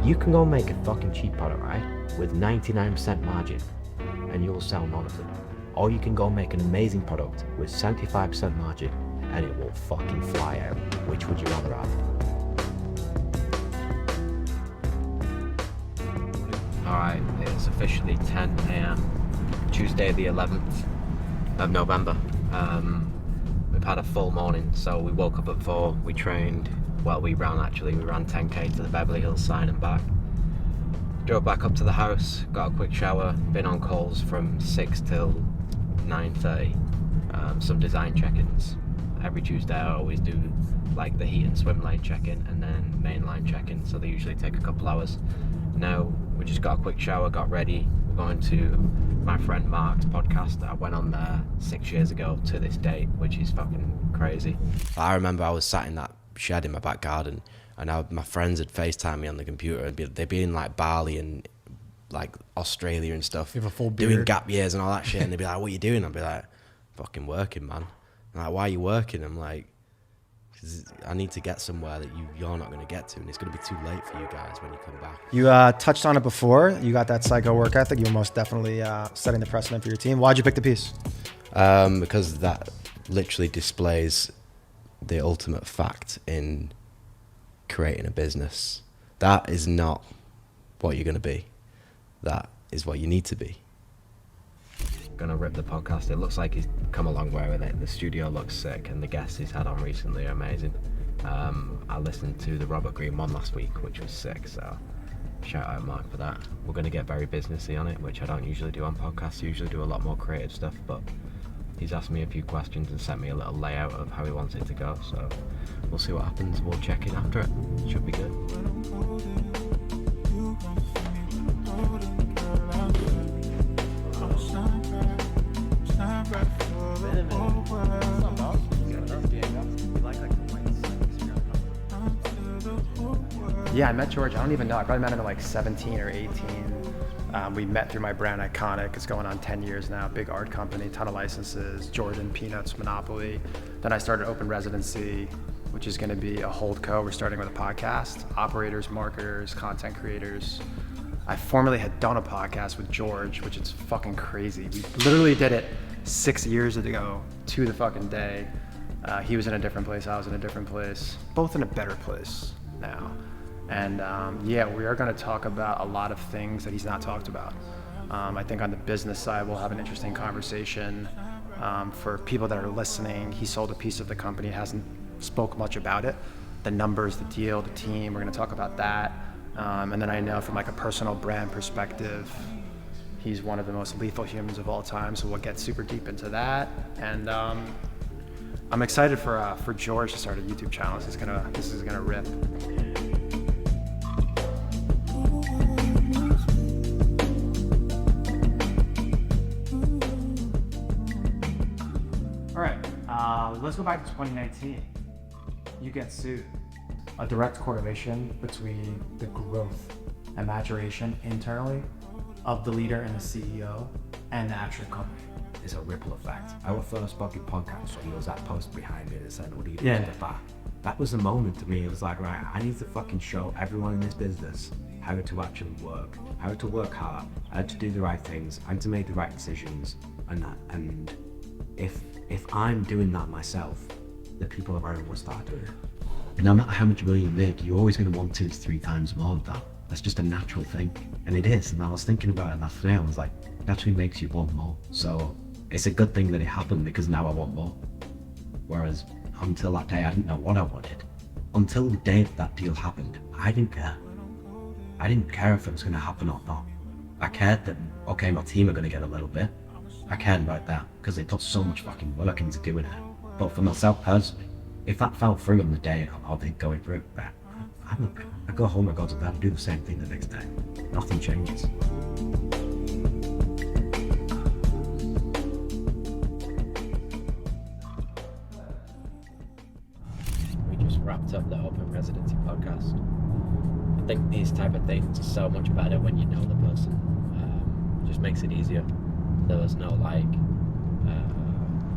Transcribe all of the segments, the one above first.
You can go and make a fucking cheap product, right, with 99% margin, and you'll sell none of them. Or you can go and make an amazing product with 75% margin, and it will fucking fly out. Which would you rather have? Alright, it's officially 10 AM, Tuesday the 11th of November. We've had a full morning, so we woke up at 4, we trained, well we ran 10k to the Beverly Hills sign and back. Drove back up to the house, got a quick shower, been on calls from 6 till 9:30, some design check-ins. Every Tuesday I always do like the heat and swim lane check-in and then main line check-in, so they usually take a couple hours. Now we just got a quick shower, got ready, we're going to my friend Mark's podcast. I went on there 6 years ago to this date, which is fucking crazy. I remember I was sat in that shed in my back garden, and my friends had FaceTime me on the computer, and they'd be in like Bali and like Australia and stuff, you have a full beard, doing gap years and all that shit, and they'd be like, what are you doing? I'd be like, fucking working, man. I'm like, why are you working? I'm like, because I need to get somewhere that you're not going to get to, and it's going to be too late for you guys when you come back. You touched on it before. You got that psycho work ethic. You were most definitely setting the precedent for your team. Why'd you pick the piece? Because that literally displays the ultimate fact in creating a business. That is not what you're going to be. That is what you need to be. Gonna rip the podcast. It looks like he's come a long way with it. The studio looks sick, and the guests he's had on recently are amazing. I listened to the Robert Greene one last week, which was sick, so shout out Mark for that. We're gonna get very businessy on it, which I don't usually do on podcasts. I usually do a lot more creative stuff, but he's asked me a few questions and sent me a little layout of how he wants it to go, so we'll see what happens. We'll check in after it. Should be good. Yeah, I met George. I don't even know. I probably met him at like 17 or 18. We met through my brand Iconic. It's going on 10 years now. Big art company, ton of licenses, Jordan, Peanuts, Monopoly. Then I started Open Residency, which is going to be a holdco. We're starting with a podcast. Operators, marketers, content creators. I formerly had done a podcast with George, which is fucking crazy. We literally did it 6 years ago to the fucking day. He was in a different place, I was in a different place. Both in a better place now. And yeah, we are going to talk about a lot of things that he's not talked about. I think on the business side, we'll have an interesting conversation. For people that are listening, he sold a piece of the company, hasn't spoke much about it. The numbers, the deal, the team, we're going to talk about that. And then I know from like a personal brand perspective, he's one of the most lethal humans of all time, so we'll get super deep into that. And I'm excited for George to start a YouTube channel. This is gonna rip. All right, let's go back to 2019. You get sued. A direct correlation between the growth and maturation internally of the leader and the CEO and the actual company. It's a ripple effect. Our first fucking podcast, there was that post behind me that said, what do you do Yeah. with the bar? That was the moment to me. It was like, right, I need to fucking show everyone in this business how to actually work, how to work hard, how to do the right things, how to make the right decisions. And if I'm doing that myself, the people around will start doing it. No matter how much money you make, you're always going to want 2 to 3 times more of that. That's just a natural thing. And it is. And I was thinking about it last night. I was like, it actually makes you want more. So it's a good thing that it happened, because now I want more. Whereas until that day, I didn't know what I wanted. Until the day that deal happened, I didn't care. I didn't care if it was going to happen or not. I cared that, okay, my team are going to get a little bit. I cared about that because they put so much fucking work into doing it. But for myself personally, if that fell through on the day I'll be going through, I go home, I go to bed, and do the same thing the next day. Nothing changes. We just wrapped up the Open Residency podcast. I think these type of things are so much better when you know the person. Just makes it easier. There was no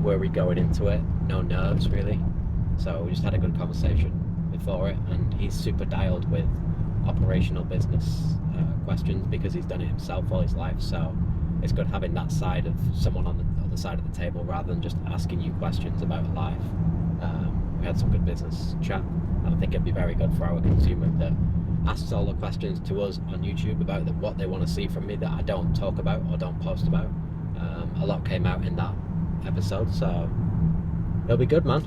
worry going into it, no nerves really. So we just had a good conversation before it, and he's super dialed with operational business questions, because he's done it himself all his life. So it's good having that side of someone on the other side of the table rather than just asking you questions about life. We had some good business chat, and I think it'd be very good for our consumer that asks all the questions to us on YouTube about what they want to see from me that I don't talk about or don't post about. A lot came out in that episode, so it'll be good, man.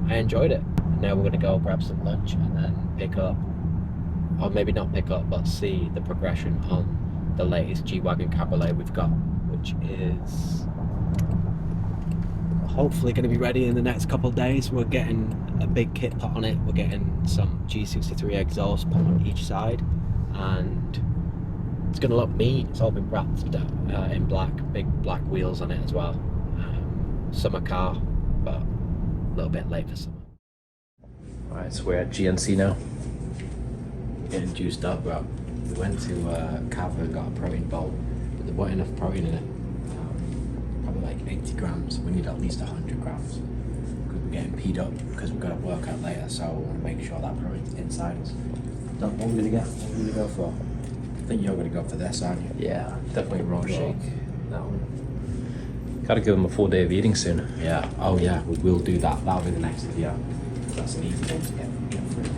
I enjoyed it. And now we're going to go grab some lunch and then pick up, or maybe not pick up, but see the progression on the latest G-Wagon Cabriolet we've got, which is hopefully going to be ready in the next couple of days. We're getting a big kit put on it. We're getting some G63 exhaust put on each side, and it's going to look mean. It's all been wrapped in black, big black wheels on it as well. Summer car, but a little bit late for summer. Alright, so we're at GNC now. Getting juiced up, bro. We went to Cava and got a protein bowl, but there weren't enough protein in it. Probably like 80 grams. We need at least 100 grams because we're getting peed up because we've got to work out later. So we want to make sure that protein's inside us. What we're gonna get? What we're gonna go for? I think you're gonna go for this, aren't you? Yeah, definitely raw shake. That one. Gotta give them a full day of eating soon. Yeah. Oh yeah, we will do that. That'll be the next video. That's an easy one to get through.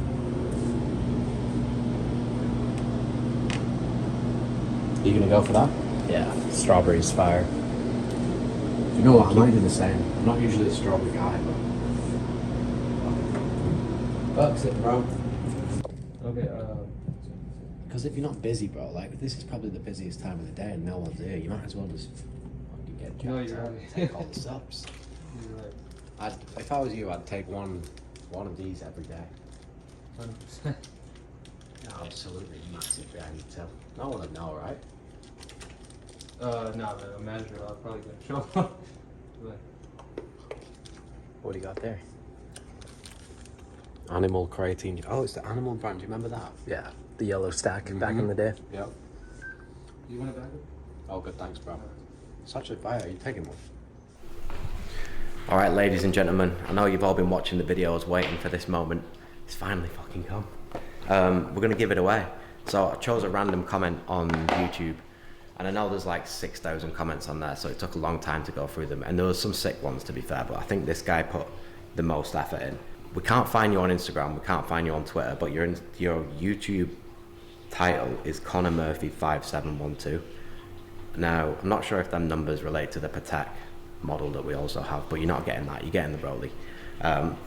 Are you gonna go for that? Yeah, strawberries fire. You know what? I might do the same. I'm not usually a strawberry guy, but bucks it, bro. Okay. Because if you're not busy, bro, like this is probably the busiest time of the day and no one's here. You might as well just fucking get jacked up, take all the subs. If I was you, I'd take one of these every day. 100%. Absolutely massive behind the till. No one would know, right? No, man, a manager, I'll probably get show up. What do you got there? Animal creatine. Oh, it's the Animal brand. Do you remember that? Yeah, the yellow stack back in the day. Yep. You want a bag? Oh, good. Thanks, bro. Such a fire. Are you taking one? All right, ladies and gentlemen, I know you've all been watching the videos waiting for this moment. It's finally fucking come. We're gonna give it away. So I chose a random comment on YouTube, and I know there's like 6,000 comments on there, so it took a long time to go through them. And there was some sick ones, to be fair, but I think this guy put the most effort in. We can't find you on Instagram, we can't find you on Twitter, but your YouTube title is Connor Murphy 5712. Now, I'm not sure if them numbers relate to the Patek model that we also have, but you're not getting that, you're getting the Broly.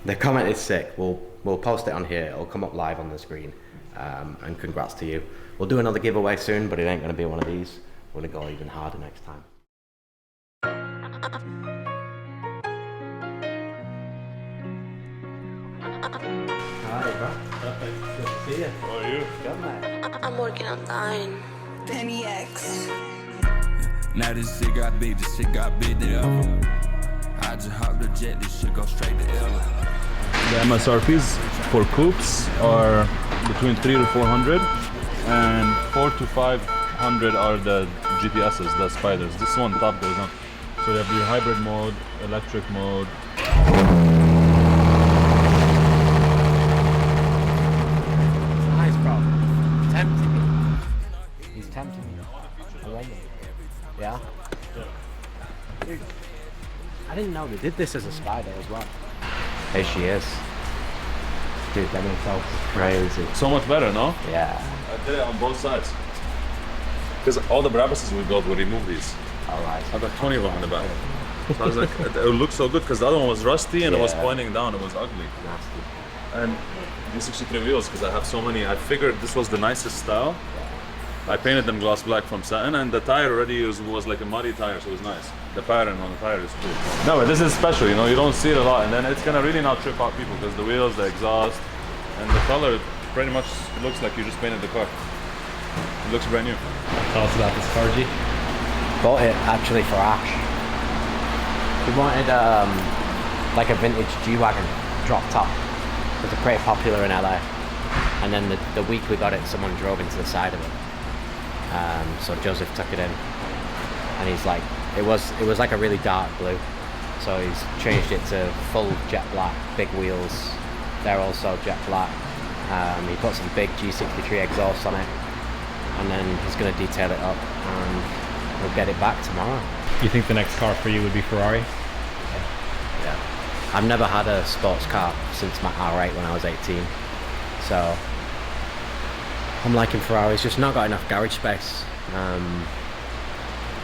The comment is sick. We'll post it on here, it'll come up live on the screen, and congrats to you. We'll do another giveaway soon, but it ain't gonna be one of these. We're gonna go even harder next time. Hi, bro. Good to see you. How are you? Good, mate. I'm working on dying. Penny X. Now this shit got big, the ever. I just hopped the jet, this shit go straight to ever. The MSRPs for coupes are between 300 to 400, and 400 to 500 are the GTSs, the Spiders. This one, the top goes on. So you have your hybrid mode, electric mode. Nice, bro. Tempting me. He's tempting me. I want him. Yeah? Dude, I didn't know they did this as a Spider as well. Here she is. Dude, that makes so crazy. So much better, no? Yeah. I did it on both sides. Because all the Brabus's we built, we removed these. Alright. I've got 20 of them in the back. So I was like, it looked so good because the other one was rusty and it was Yeah. pointing down, it was ugly. Nasty. And these 63 wheels, because I have so many, I figured this was the nicest style. I painted them gloss black from satin, and the tire already was like a muddy tire, so it was nice. The pattern on the tire is cool. No, but this is special, you know, you don't see it a lot, and then it's gonna really not trip out people, because the wheels, the exhaust, and the color pretty much looks like you just painted the car. It looks brand new. Tell us about this car, G. Bought it actually for Ash. We wanted like a vintage G-Wagon drop top. It was pretty popular in LA. And then the week we got it, someone drove into the side of it. So Joseph took it in, and he's like, it was like a really dark blue. So he's changed it to full jet black, big wheels. They're also jet black. He put some big G63 exhaust on it, and then he's going to detail it up, and we'll get it back tomorrow. You think the next car for you would be Ferrari? Yeah. I've never had a sports car since my R8 when I was 18, so I'm liking Ferraris, just not got enough garage space.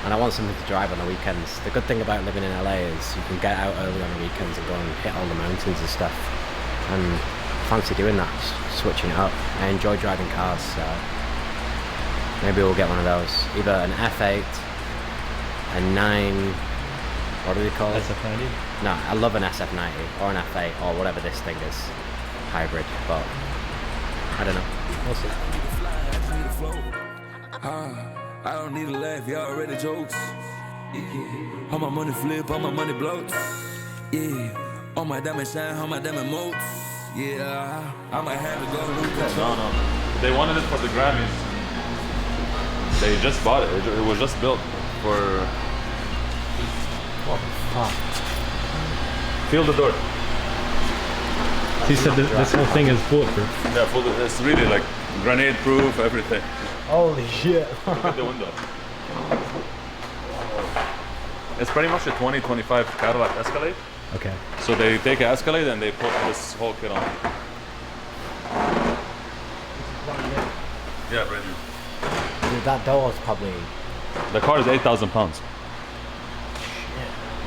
And I want something to drive on the weekends. The good thing about living in LA is you can get out early on the weekends and go and hit all the mountains and stuff. And I fancy doing that, switching it up. I enjoy driving cars, so maybe we'll get one of those. Either an F8, a 9, what do they call it? SF90? No, I love an SF90 or an F8 or whatever this thing is, hybrid, but I don't know. We'll see. I don't need a laugh, y'all already jokes. All my money flip, all my money bloats. Yeah, all my diamond shine, all my diamond moats. Yeah, I might have to go lose control. No. They wanted it for the Grammys. They just bought it. It was just built for... What the fuck? Feel the door. So you said this whole thing is bulletproof? Yeah, it's really like grenade proof, everything. Holy shit. Look at the window. It's pretty much a 2025 Cadillac Escalade. Okay. So they take an Escalade and they put this whole kit on. Yeah, brand new. Dude, that door's probably... The car is 8,000 pounds. Shit.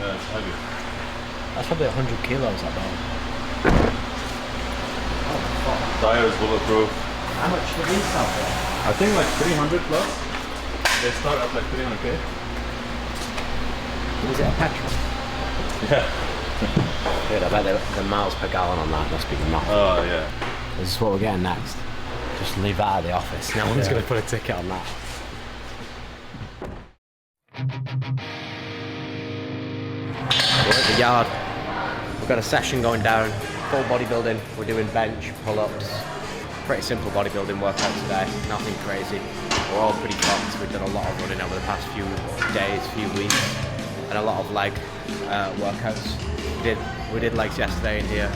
Yeah, it's heavy. That's probably 100 kilos, that door. Oh, fuck. Tires bulletproof. How much do these sell for? I think like 300 plus. They start at like 300k. Is it a petrol? Yeah. Dude, I bet the miles per gallon on that must be massive. Oh yeah. This is what we're getting next. Just leave that at the office. No one's going to put a ticket on that. We're at the yard. We've got a session going down. Full bodybuilding. We're doing bench, pull-ups. Pretty simple bodybuilding workout today. Nothing crazy. We're all pretty fucked. We've done a lot of running over the past few days, few weeks, and a lot of leg workouts. We did legs yesterday in here,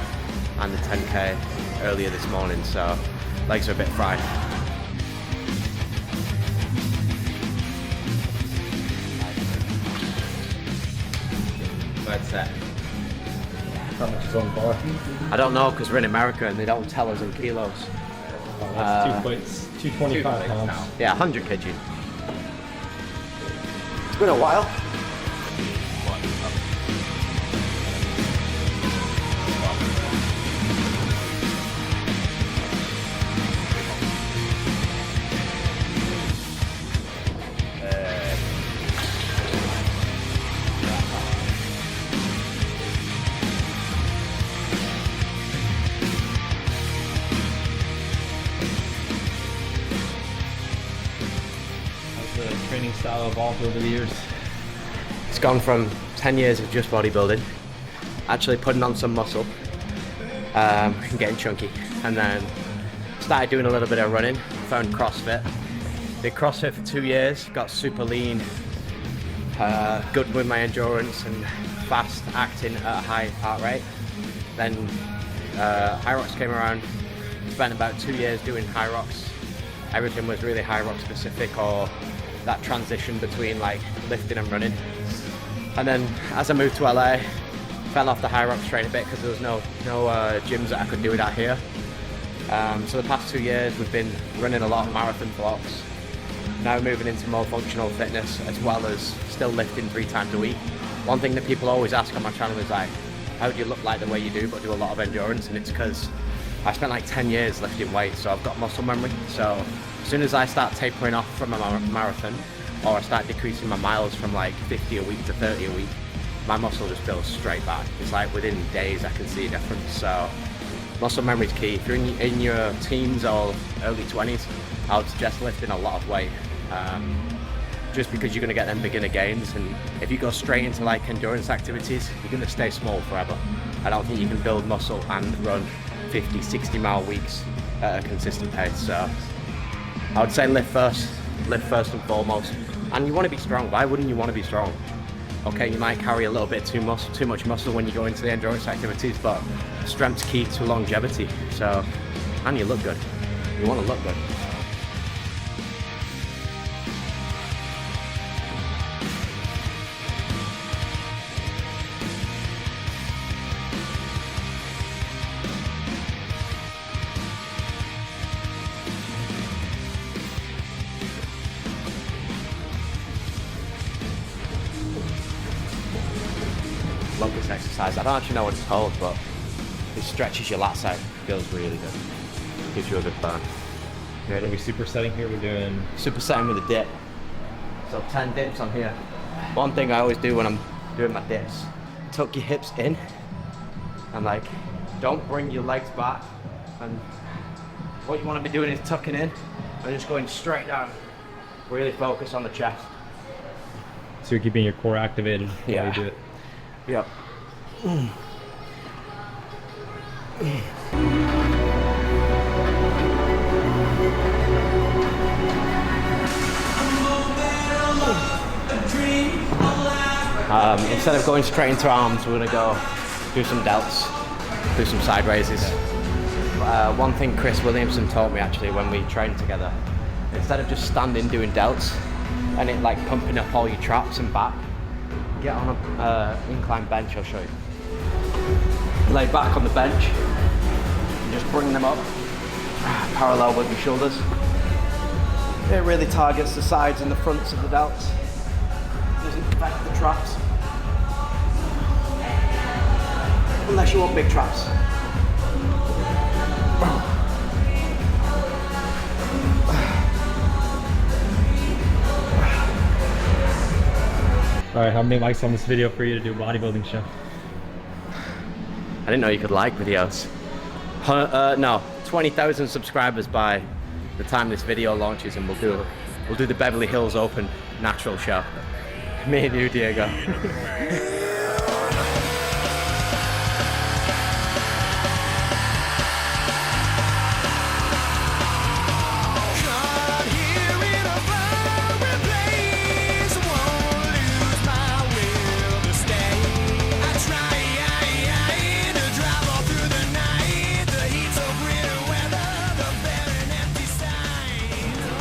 and the 10k earlier this morning. So legs are a bit fried. Third set. How much is on the bar? I don't know because we're in America and they don't tell us in kilos. That's 2 plates, 225 pounds. Yeah, 100 kg. It's been a while. Training style evolved over the years? It's gone from 10 years of just bodybuilding, actually putting on some muscle, and getting chunky, and then started doing a little bit of running, found CrossFit. Did CrossFit for 2 years, got super lean, good with my endurance and fast acting at a high heart rate. Then High Rocks came around, spent about 2 years doing High Rocks. Everything was really High Rock specific, or that transition between like lifting and running. And then as I moved to LA, fell off the High Rocks train a bit because there was no gyms that I could do it at here. So the past 2 years we've been running a lot of marathon blocks. Now moving into more functional fitness as well as still lifting 3 times a week. One thing that people always ask on my channel is like, how do you look like the way you do but do a lot of endurance? And it's because I spent like 10 years lifting weights, so I've got muscle memory. So as soon as I start tapering off from a marathon, or I start decreasing my miles from like 50 a week to 30 a week, my muscle just feels straight back. It's like within days I can see a difference. So muscle memory is key. If you're in your teens or early 20s, I would suggest lifting a lot of weight, just because you're going to get them beginner gains. And if you go straight into like endurance activities, you're going to stay small forever. I don't think you can build muscle and run 50, 60 mile weeks at a consistent pace. So I would say lift first and foremost. And you want to be strong. Why wouldn't you want to be strong? Okay, you might carry a little bit too much muscle when you go into the endurance activities, but strength's key to longevity. So And you look good. You want to look good. Love this exercise. I don't actually know what it's called, but it stretches your lats out. Feels really good. Gives you a good burn. Are we supersetting here? We're doing Supersetting with a dip. So 10 dips on here. One thing I always do when I'm doing my dips, tuck your hips in and like, don't bring your legs back. And what you want to be doing is tucking in and just going straight down. Really focus on the chest. so you're keeping your core activated while you do it. Yep. Instead of going straight into arms, we're gonna go do some delts, do some side raises. One thing Chris Williamson taught me actually when we trained together, instead of just standing doing delts and it like pumping up all your traps and back, get on a incline bench. I'll show you. Lay back on the bench and just bring them up parallel with your shoulders. It really targets the sides and the fronts of the delts. Doesn't affect the traps. Unless you want big traps. Alright, how many likes on this video for you to do a bodybuilding show? I didn't know you could like videos. No, 20,000 subscribers by the time this video launches, and we'll do the Beverly Hills Open natural show. Me and you, Diego.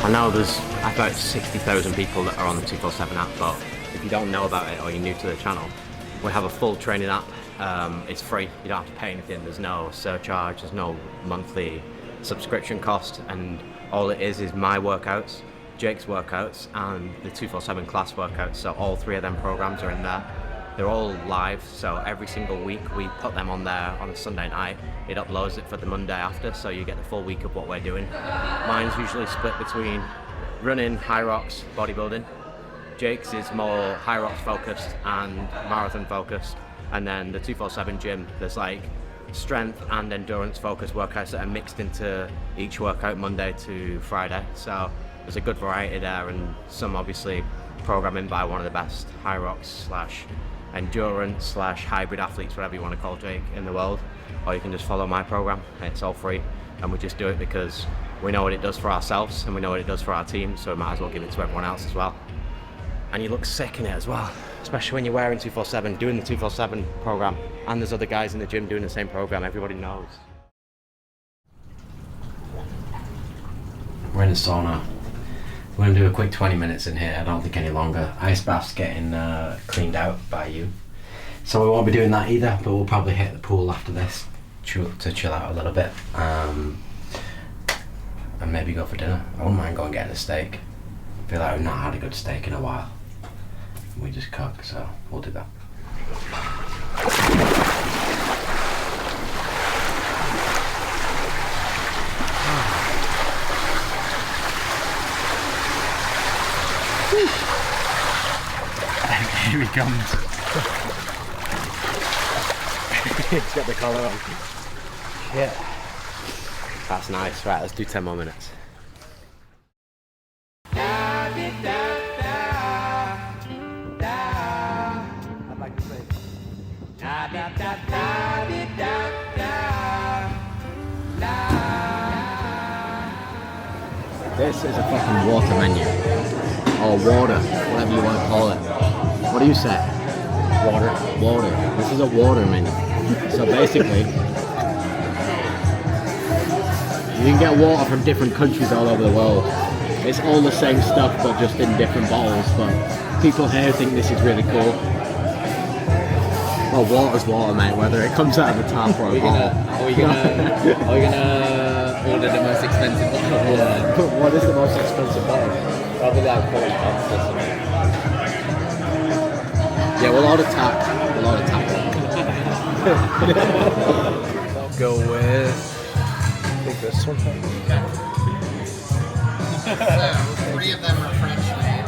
I know there's about 60,000 people that are on the 247 app, but if you don't know about it or you're new to the channel, we have a full training app. It's free, you don't have to pay anything, there's no surcharge, there's no monthly subscription cost, and all it is my workouts, Jake's workouts, and the 247 class workouts. So all three of them programs are in there. They're all live, so every single week we put them on there on a Sunday night. It uploads it for the Monday after, so you get the full week of what we're doing. Mine's usually split between running, high rocks, bodybuilding. Jake's is more high rocks focused and marathon focused. And then the 247 gym, there's like strength and endurance focused workouts that are mixed into each workout Monday to Friday. So there's a good variety there, and some obviously programming by one of the best high rocks / endurance / hybrid athletes, whatever you want to call Jake, in the world. Or you can just follow my program. It's all free, and we just do it because we know what it does for ourselves and we know what it does for our team, so we might as well give it to everyone else as well. And you look sick in it as well, especially when you're wearing 247, doing the 247 program, and there's other guys in the gym doing the same program. Everybody knows. We're in the sauna. We're gonna do a quick 20 minutes in here. I don't think any longer. Ice bath's getting cleaned out by you, so we won't be doing that either, but we'll probably hit the pool after this to chill out a little bit, and maybe go for dinner. I wouldn't mind going getting a steak. I feel like we've not had a good steak in a while. We just cook, so we'll do that. Here he comes. He's got the collar on. Yeah. That's nice. Right, let's do 10 more minutes. I'd like to say. This is a fucking water menu. Or water, whatever you want to call it. What do you say? Water. Water. This is a water menu. So basically, You can get water from different countries all over the world. It's all the same stuff, but just in different bottles. But people here think this is really cool. Well, water's water, mate, whether it comes out of the tap or a bottle. Are we gonna order the most expensive bottle? Yeah. What is the most expensive bottle? Probably like 40 pounds or something. Yeah, we'll order tap. We'll order tap. I'll go with, I think this one. So, 3 of them are French made.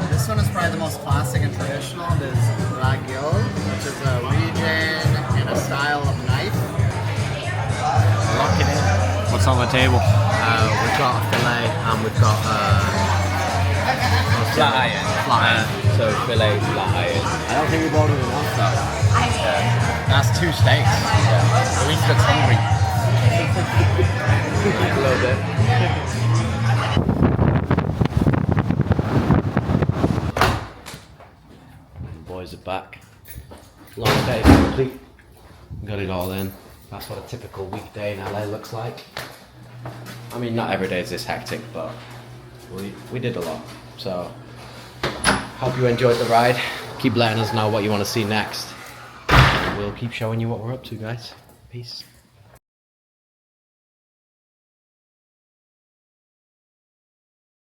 This one is probably the most classic and traditional. It is La Gueule, which is a region and a style of knife. Lock it in. What's on the table? We've got a fillet and we've got Flat iron. Flat iron. So filet flat iron. I don't think we've ordered enough though. That's 2 steaks. At least it's hungry. A little bit. Boys are back. Long day complete. Got it all in. That's what a typical weekday in LA looks like. I mean, not every day is this hectic, but we did a lot. So, hope you enjoyed the ride. Keep letting us know what you want to see next. We'll keep showing you what we're up to, guys. Peace.